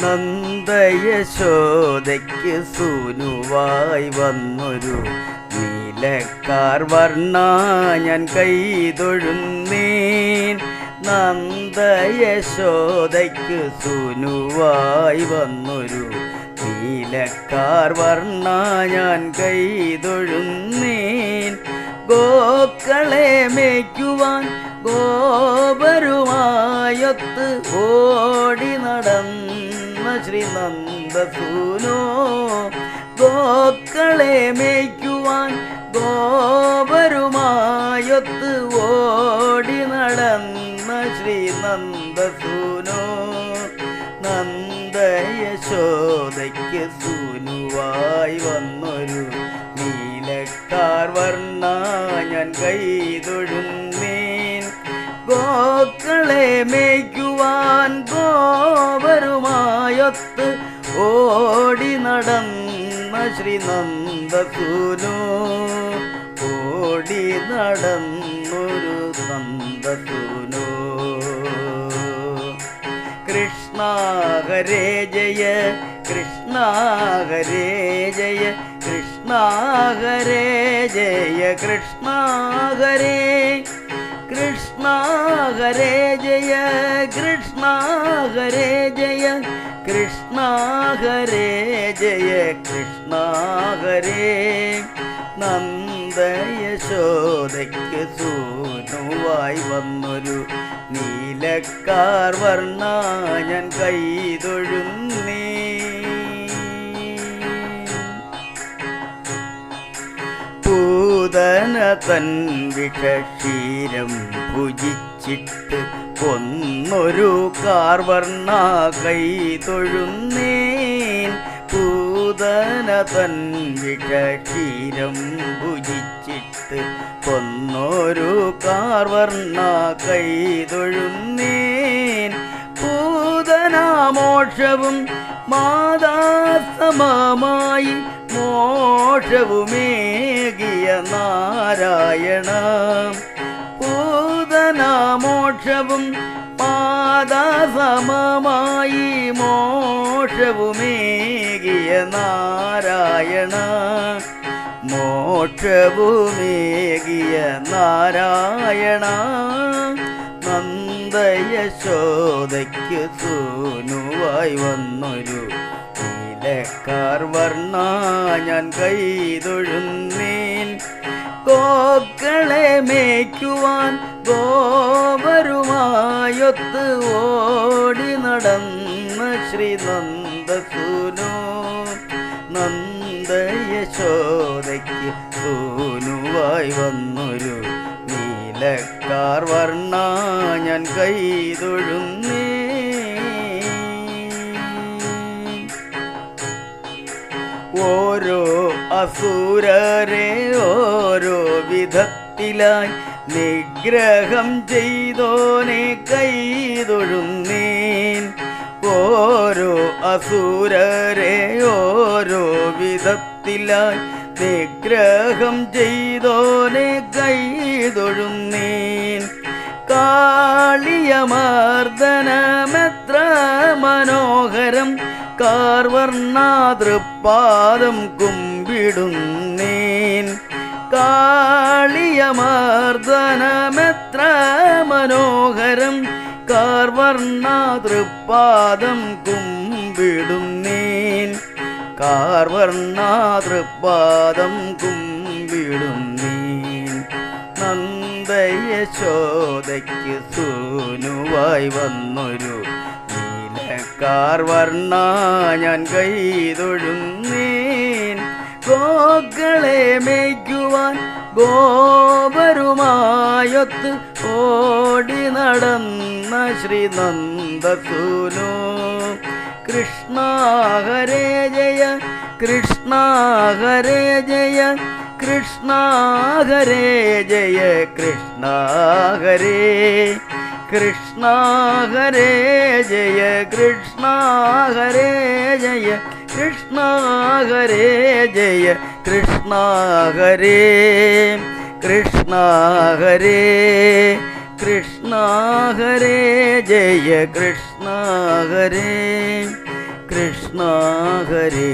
നന്ദയശോദയ്ക്ക് സൂനുവായി വന്നൊരു നീലക്കാർ വർണ്ണ ഞാൻ കൈതൊഴുന്നേൻ. നന്ദയശോദയ്ക്ക് സൂനുവായി വന്നൊരു നീലക്കാർ വർണ്ണ ഞാൻ കൈതൊഴുന്നേൻ. ഗോക്കളെ മേയ്ക്കുവാൻ ഗോപരുമായൊത്ത് ഓടി നടന്ന ശ്രീനന്ദസൂനോ. ഗോക്കളെ മേയ്ക്കുവാൻ ഗോപരുമായൊത്ത് ഓടി നടന്ന ശ്രീനന്ദസൂനോ. നന്ദയശോദയ്ക്ക് സൂനുവായി വന്നൊരു നീലക്കാർ വർണ്ണ ഞാൻ കൈതൊഴുന്നേൻ. ഗോക്കളെ മേയ്ക്കുവാൻ ഗോപരുമായൊത്ത് ഓടി നടന്ന ശ്രീനന്ദസൂനോ. ഓടി നടന്നൊരു നന്ദസൂനോ. കൃഷ്ണ ഹരേ ജയ കൃഷ്ണ ഹരേ ജയ കൃഷ്ണ ഹരേ ജയ കൃഷ്ണ ഹരേ. കൃഷ്ണ ഹരേ ജയ കൃഷ്ണ ഹരേ ജയ കൃഷ്ണ ഹരേ ജയ കൃഷ്ണ ഹരേ. നന്ദയശോദയ്ക്ക് സൂനുവായി വന്നൊരു നീലക്കാർ വർണ്ണ ഞാൻ കൈതൊഴുന്നേ. പൂതന തൻ വിഷക്ഷീരം ഭുജിച്ചിട്ട് കൊന്നൊരു കാർവർണ്ണ കൈതൊഴുന്നേൻ. പൂതന തൻ വിഷക്ഷീരം ഭുജിച്ചിട്ട് കൊന്നൊരു കാർവർണ്ണ കൈതൊഴുന്നേൻ. പൂതനാമോക്ഷവും മാതാസമമായി മോക്ഷവുമേകിയ നാരായണ. പൂതനാമോക്ഷവും മാതാസമമായി മോക്ഷവുമേകിയ നാരായണ. മോക്ഷവുമേകിയ നാരായണ. നന്ദയശോദയ്ക്ക് സൂനുവായി വന്നൊരു നീലക്കാർ വർണ്ണ ഞാൻ കൈതൊഴുന്നേൻ. ഗോക്കളെ മേയ്ക്കുവാൻ ഗോപരുമായൊത്ത് ഓടി നടന്ന ശ്രീനന്ദസൂനോ. നന്ദയശോദയ്ക്ക് സൂനുവായി വന്നൊരു നീലക്കാർ വർണ്ണ ഞാൻ കൈതൊഴുന്നേ. ഓരോ അസുരരെ ഓരോ വിധത്തിലായി നിഗ്രഹം ചെയ്തോനെ കൈതൊഴുന്നേൻ. ഓരോ അസുരരെ ഓരോ വിധത്തിലായി നിഗ്രഹം ചെയ്തോനെ കൈതൊഴുന്നേൻ. കാളിയമർദ്ദനമെത്ര മനോഹരം കാർവർണ്ണാതൃപാദം കുമ്പിടുന്നേൻ. കാളിയമർദ്ദനമെത്ര മനോഹരം കാർവർണ്ണാതൃപാദം കുമ്പിടുന്നേൻ. കാർവർണ്ണാതൃപാദം കുമ്പിടുന്നേൻ. നന്ദയശോദയ്ക്ക് സൂനുവായി വന്നൊരു നീലക്കാർ വർണ്ണ ഞാൻ കൈതൊഴുന്നേൻ. ഗോക്കളെ മേയ്ക്കുവാൻ ഗോപരുമായൊത്ത് ഓടി നടന്ന ശ്രീനന്ദസൂനോ. കൃഷ്ണ ഹരേ ജയ കൃഷ്ണ ഹരേ ജയ കൃഷ്ണ ഹരേ ജയ കൃഷ്ണ ഹരേ. കൃഷ്ണ ഹരേ ജയ കൃഷ്ണ ഹരേ ജയ കൃഷ്ണ ഹരേ ജയ കൃഷ്ണ ഹരേ. കൃഷ്ണ ഹരേ കൃഷ്ണ ഹരേ ജയ കൃഷ്ണ ഹരേ. കൃഷ്ണ ഹരേ